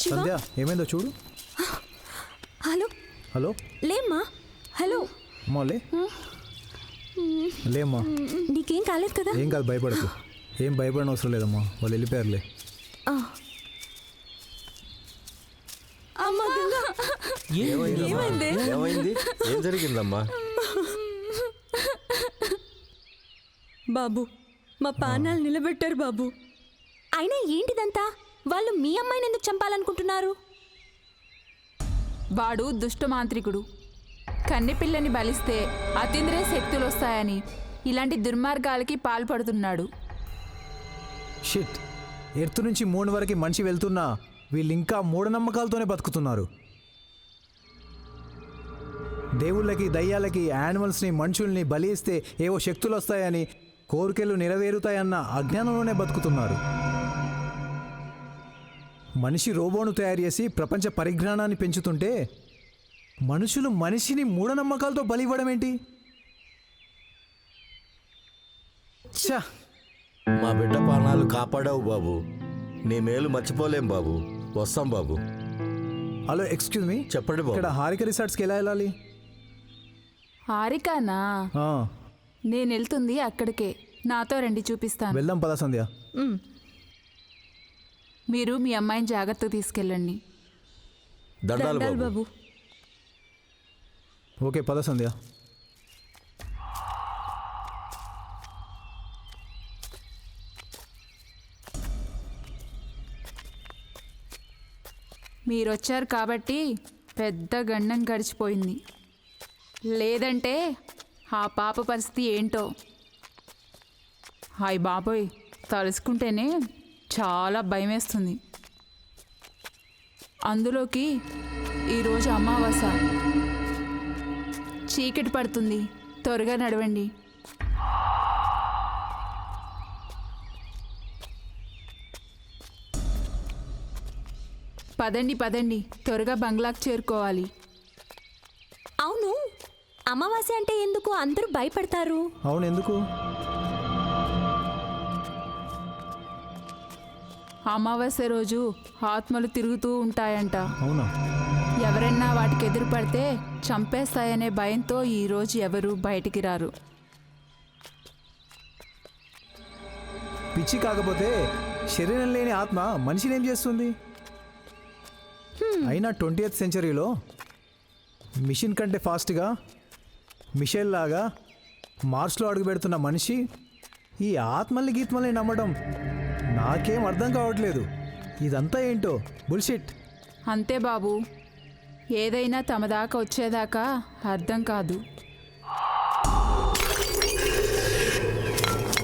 సంధ్య ఏమైందో చూడు. Hello hello లేమ్మా. హలో అమ్మా లేమ్మా. నీకేం కాలేదు కదా? ఏం కాదు, భయపడకు. ఏం భయపడిన అవసరం లేదమ్మా, వాళ్ళు వెళ్ళిపోయారులే. ఏమైంది? ఏం జరిగిందమ్మా? బాబు మా పానాలు నిలబెట్టారు బాబు. అయినా ఏంటిదంతా? వాళ్ళు మీ అమ్మాయిని ఎందుకు చంపాలనుకుంటున్నారు? వాడు దుష్టమాంత్రికుడు. కన్నెపిల్లని బలిస్తే అతీంద్రియ శక్తులు వస్తాయని ఇలాంటి దుర్మార్గాలకి పాల్పడుతున్నాడు. షిట్, ఎర్త్ నుంచి మూడు వరకు మనిషి వెళ్తున్నా వీళ్ళు ఇంకా మూఢనమ్మకాలతోనే బతుకుతున్నారు. దేవుళ్ళకి, దయ్యాలకి, యానిమల్స్ని, మనుషుల్ని బలి ఇస్తే ఏవో శక్తులు వస్తాయని, కోరికలు నెరవేరుతాయన్న అజ్ఞానంలోనే బతుకుతున్నారు. మనిషి రోబోను తయారు చేసి ప్రపంచ పరిజ్ఞానాన్ని పెంచుతుంటే మనుషులు మనిషిని మూఢనమ్మకాలతో బలి ఇవ్వడం ఏంటి? ఛా! మా బిడ్డ ప్రాణాలు కాపాడావు బాబు. నీ మేలు మర్చిపోలేం బాబు. వస్తాం బాబు. హలో, ఎక్స్క్యూజ్ మీ, చెప్పండి బాబు. ఇక్కడ హారిక రిసార్ట్స్కి ఎలా వెళ్ళాలి? హారికానా? నేను వెళ్తుంది అక్కడికే. నాతో రండి, చూపిస్తాను. వెళ్దాం పద సంధ్య. మీరు మీ అమ్మాయిని జాగ్రత్తగా తీసుకెళ్ళండి. దండాలు బాబు. బాబు ఓకే పద సంధ్య. మీరొచ్చారు కాబట్టి పెద్ద గండం గడిచిపోయింది. లేదంటే ఆ పాప పరిస్థితి ఏంటో. హాయ్ బాబోయ్, తలుసుకుంటేనే చాలా భయమేస్తుంది. అందులోకి ఈరోజు అమావాస, చీకటి పడుతుంది. త్వరగా నడవండి. పదండి పదండి, త్వరగా బంగ్లాకు చేరుకోవాలి. అవును, అమావాస్య అంటే ఎందుకు అందరూ భయపడతారు? అవును, ఎందుకు? అమావాస్య రోజు ఆత్మలు తిరుగుతూ ఉంటాయంట. అవునా? ఎవరన్నా వాటికి ఎదురుపడితే చంపేస్తాయనే భయంతో ఈరోజు ఎవరు బయటికి రారు. పిచ్చి కాకపోతే శరీరం లేని ఆత్మ మనిషిని ఏం చేస్తుంది? అయినా 20th సెంచరీలో మిషన్ కంటే ఫాస్ట్గా మిషైల్ లాగా మార్స్లో అడుగుపెడుతున్న మనిషి ఈ ఆత్మల్ని గీత్మల్ని నమ్మడం నాకేం అర్థం కావట్లేదు. ఇదంతా ఏంటో బుల్షిట్. అంతే బాబు, ఏదైనా తమ దాకా వచ్చేదాకా అర్థం కాదు.